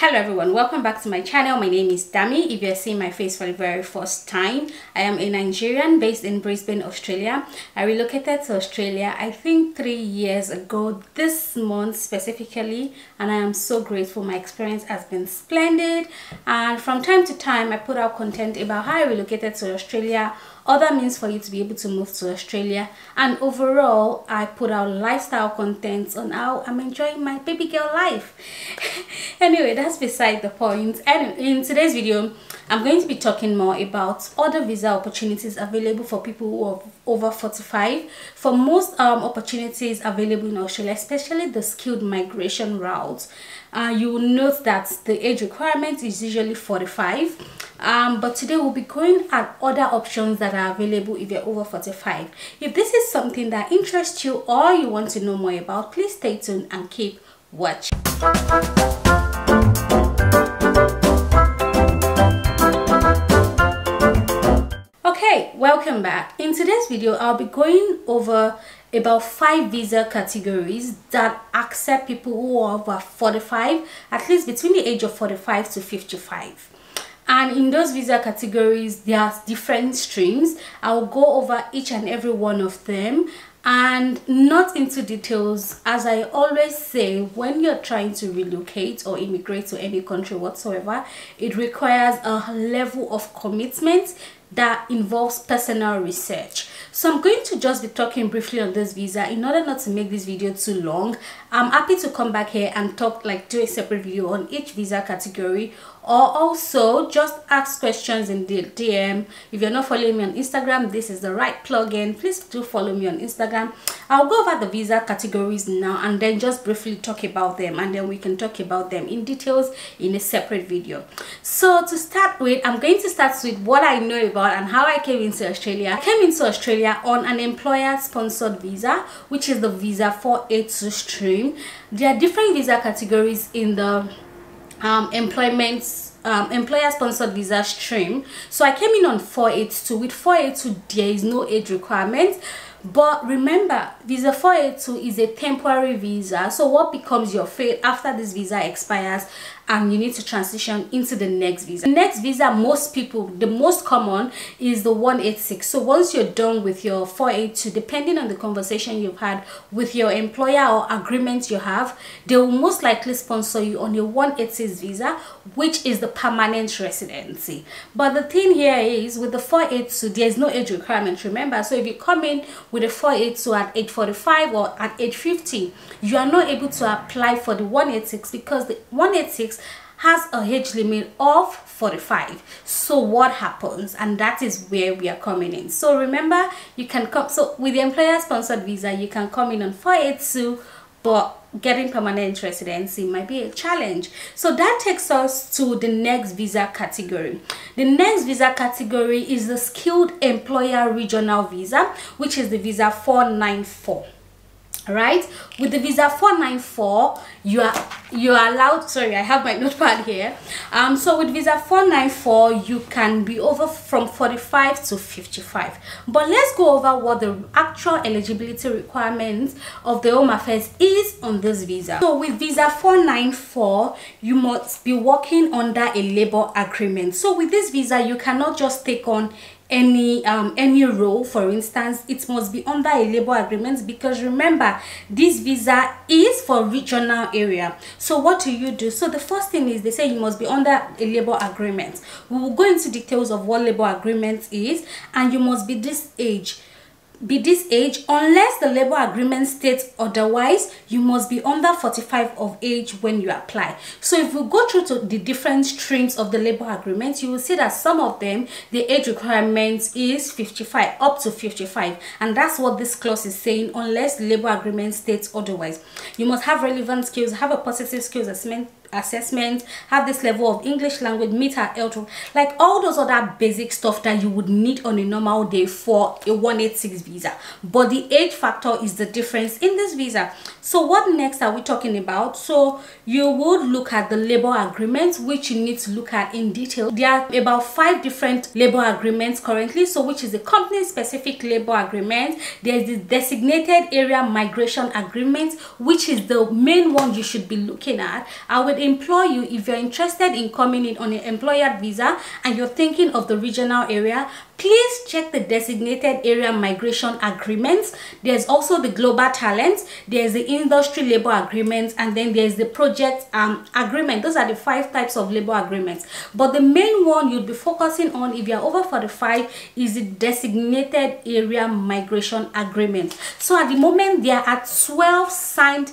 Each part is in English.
Hello everyone, welcome back to my channel. My name is Dami. If you're seeing my face for the very first time, I am a Nigerian based in Brisbane, Australia. I relocated to Australia I think 3 years ago this month specifically, and I am so grateful. My experience has been splendid, and from time to time I put out content about how I relocated to Australia, other means for you to be able to move to Australia, and overall I put out lifestyle content on how I'm enjoying my baby girl life. Anyway, that's beside the point. And in today's video I'm going to be talking more about other visa opportunities available for people who are over 45. For most opportunities available in Australia, especially the skilled migration route, you will note that the age requirement is usually 45, but today we'll be going at other options that are available if you're over 45. If this is something that interests you or you want to know more about, please stay tuned and keep watching. Okay, welcome back. In today's video I'll be going over about 5 visa categories that accept people who are over 45, at least between the age of 45 to 55. And in those visa categories there are different streams. I'll go over each and every one of them and not into details. As I always say, when you're trying to relocate or immigrate to any country whatsoever, it requires a level of commitment that involves personal research. So I'm going to just be talking briefly on this visa in order not to make this video too long. I'm happy to come back here and talk, do a separate video on each visa category, or also just ask questions in the DM. If you're not following me on Instagram, this is the right plugin. Please do follow me on Instagram. I'll go over the visa categories now and then just briefly talk about them, and then we can talk about them in details in a separate video. So to start with, I'm going to start with what I know about and how I came into Australia. I came into Australia on an employer sponsored visa, which is the visa 482 stream. There are different visa categories in the employer sponsored visa stream. So I came in on 482. With 482 there is no age requirement, but remember, visa 482 is a temporary visa. So what becomes your fate after this visa expires and you need to transition into the next visa? The next visa, most people, the most common is the 186. So once you're done with your 482, depending on the conversation you've had with your employer or agreement you have, they will most likely sponsor you on your 186 visa, which is the permanent residency. But the thing here is, with the 482 there's no age requirement, remember. So if you come in with a 482 at age 45 or at age 50, you are not able to apply for the 186 because the 186 has a age limit of 45. So what happens? And that is where we are coming in. So remember, you can come, so with the employer sponsored visa you can come in on 482, but getting permanent residency might be a challenge. So that takes us to the next visa category. The next visa category is the skilled employer regional visa, which is the visa 494. Right, with the visa 494 you are allowed, sorry, I have my notepad here. So with visa 494 you can be over from 45 to 55. But let's go over what the actual eligibility requirements of the Home Affairs is on this visa. So with visa 494 you must be working under a labor agreement. So with this visa you cannot just take on any role. For instance, it must be under a labor agreement, because remember, this visa is for regional area. So what do? So the first thing is, they say you must be under a labor agreement. We will go into details of what labor agreement is, and you must be this age. Unless the labor agreement states otherwise. You must be under 45 of age when you apply. So if we go through to the different streams of the labor agreement, you will see that some of them, the age requirement is 55, up to 55, and that's what this clause is saying. Unless the labor agreement states otherwise, you must have relevant skills, have a positive skills assessment, have this level of English language, meet her health, like all those other basic stuff that you would need on a normal day for a 186 visa. But the age factor is the difference in this visa. So what next are we talking about? So you would look at the labor agreement, which you need to look at in detail. There are about 5 different labor agreements currently, so which is the company specific labor agreement. There is the designated area migration agreement, which is the main one you should be looking at. With implore you, if you're interested in coming in on an employer visa and you're thinking of the regional area, please check the designated area migration agreements. There's also the global talent, there's the industry labor agreement, and then there's the project agreement. Those are the 5 types of labor agreements. But the main one you'll be focusing on if you're over 45 is the designated area migration agreement. So at the moment there are 12 signed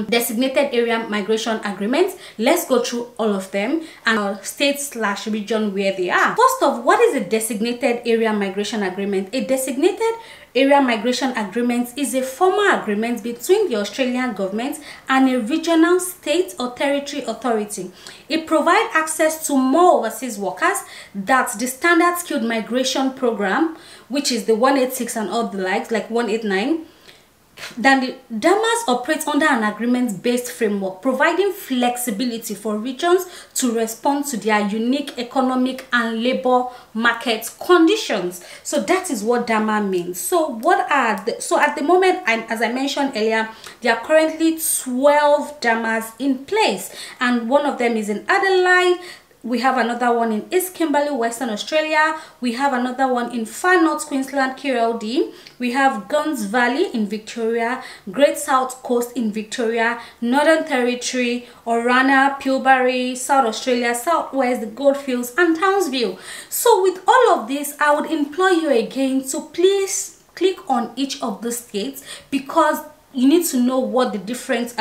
designated area migration agreements. Let's go through all of them and state/region where they are. First off, what is a designated area migration agreement? A designated area migration agreement is a formal agreement between the Australian government and a regional, state or territory authority. It provides access to more overseas workers that the standard skilled migration program, which is the 186 and all the likes, like 189, then the DAMAs operate under an agreement-based framework, providing flexibility for regions to respond to their unique economic and labor market conditions. So that is what DAMA means. So at the moment, as I mentioned earlier, there are currently 12 DAMAs in place, and one of them is in Adelaide. We have another one in East Kimberley, Western Australia. We have another one in Far North Queensland, QLD. We have Guns Valley in Victoria, Great South Coast in Victoria, Northern Territory, Orana, Pilbara, South Australia, Southwest, the Goldfields, and Townsville. So with all of this, I would implore you again to please click on each of the states, because you need to know what the different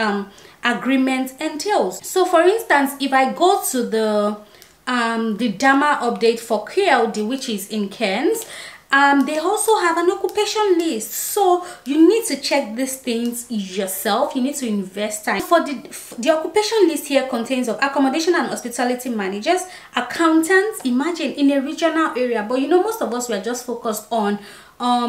agreement entails. So for instance, if I go to the DAMA update for QLD, which is in Cairns, they also have an occupation list, so you need to check these things yourself. You need to invest time. For the occupation list here contains of accommodation and hospitality managers, accountants, imagine in a regional area, but you know, most of us were just focused on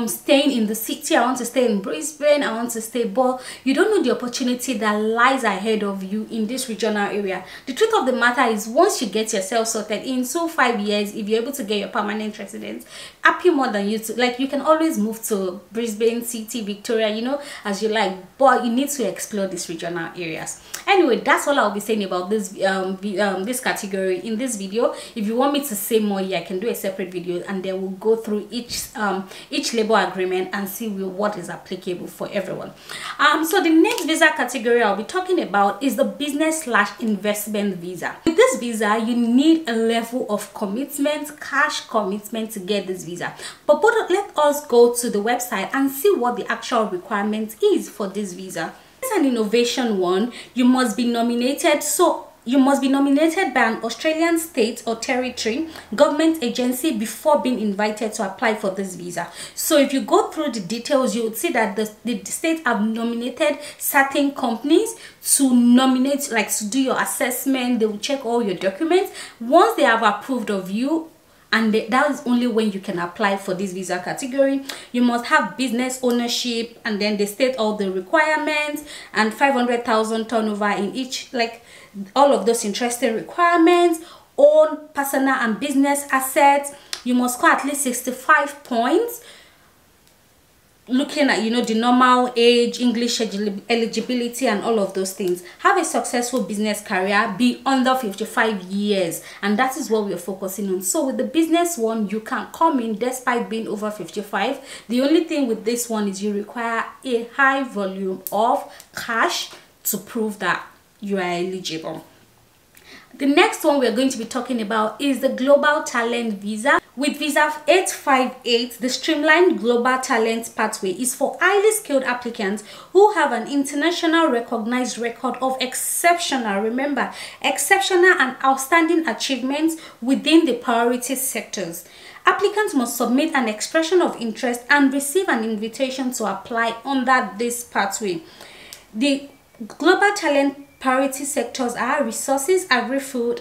staying in the city. I want to stay in Brisbane, I want to stay, but you don't know the opportunity that lies ahead of you in this regional area. The truth of the matter is, once you get yourself sorted in 5 years, if you're able to get your permanent residence, happy more than you to, like, you can always move to Brisbane city, Victoria, you know, as you like, but you need to explore these regional areas. Anyway, that's all I'll be saying about this this category in this video. If you want me to say more here, I can do a separate video, and then we'll go through each labor agreement and see what is applicable for everyone. So the next visa category I'll be talking about is the business/investment visa. With this visa, you need a level of commitment, cash commitment, to get this visa. But let us go to the website and see what the actual requirement is for this visa. It's an innovation one. You must be nominated. So you must be nominated by an Australian state or territory government agency before being invited to apply for this visa. So if you go through the details, you would see that the state have nominated certain companies to nominate, like to do your assessment. They will check all your documents. Once they have approved of you, and that is only when you can apply for this visa category. You must have business ownership, and then they state all the requirements, and 500,000 turnover in each, like all of those interesting requirements. Own personal and business assets. You must score at least 65 points. Looking at, you know, the normal age, English eligibility, and all of those things. Have a successful business career, be under 55 years, and that is what we are focusing on. So with the business one, you can come in despite being over 55. The only thing with this one is you require a high volume of cash to prove that you are eligible. The next one we're going to be talking about is the Global Talent Visa. With Visa 858, the Streamlined Global Talent Pathway is for highly skilled applicants who have an international recognized record of exceptional, remember, exceptional and outstanding achievements within the priority sectors. Applicants must submit an expression of interest and receive an invitation to apply under this pathway. The Global Talent priority sectors are resources, agri-food,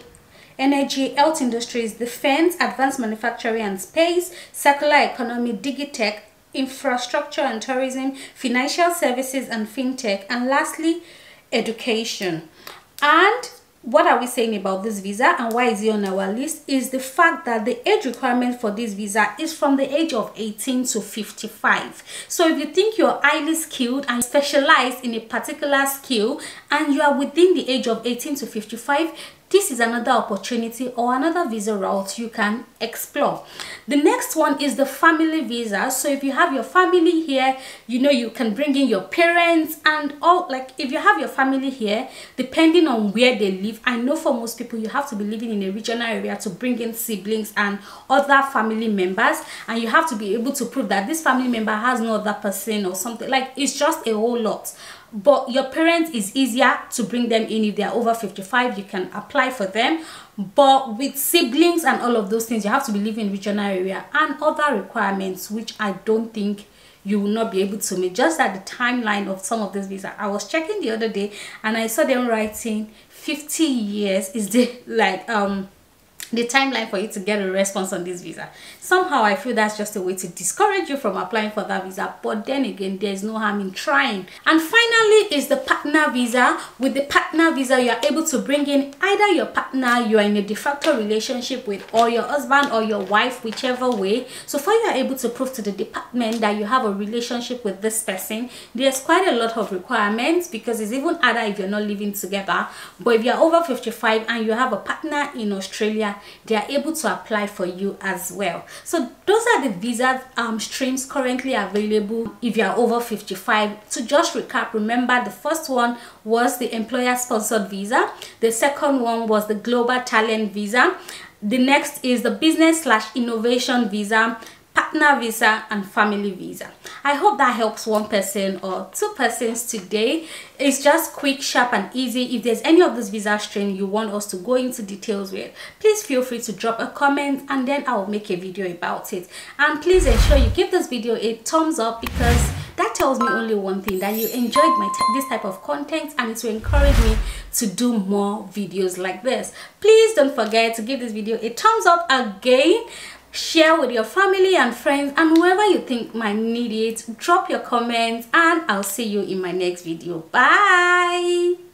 energy, health industries, defense, advanced manufacturing and space, circular economy, digitech, infrastructure and tourism, financial services and fintech, and lastly, education. And what are we saying about this visa and why is it on our list is the fact that the age requirement for this visa is from the age of 18 to 55. So if you think you're highly skilled and specialize in a particular skill and you are within the age of 18 to 55, this is another opportunity or another visa route you can explore. The next one is the family visa. So if you have your family here, you know, you can bring in your parents and all. Like if you have your family here, depending on where they live, I know for most people you have to be living in a regional area to bring in siblings and other family members, and you have to be able to prove that this family member has no other person or something. Like it's just a whole lot. But your parents is easier to bring them in. If they're over 55, you can apply for them. But with siblings and all of those things, you have to be living in regional area and other requirements, which I don't think you will not be able to meet. Just at the timeline of some of this visa, I was checking the other day and I saw them writing 50 years is the timeline for you to get a response on this visa. Somehow I feel that's just a way to discourage you from applying for that visa, but then again, there's no harm in trying. And finally is the partner visa. With the partner visa, you are able to bring in either your partner you are in a de facto relationship with, or your husband or your wife, whichever way. So far you are able to prove to the department that you have a relationship with this person. There's quite a lot of requirements because it's even harder if you're not living together. But if you're over 55 and you have a partner in Australia, they are able to apply for you as well. So those are the visa streams currently available if you are over 55. To just recap, remember the first one was the employer sponsored visa, the second one was the global talent visa, the next is the business/innovation visa, partner visa, and family visa. I hope that helps one person or two persons today. It's just quick, sharp, and easy. If there's any of this visa stream you want us to go into details with, please feel free to drop a comment and then I'll make a video about it. And please ensure you give this video a thumbs up because that tells me only one thing, that you enjoyed this type of content, and it will encourage me to do more videos like this. Please don't forget to give this video a thumbs up again. Share with your family and friends and whoever you think might need it. Drop your comments and I'll see you in my next video. Bye.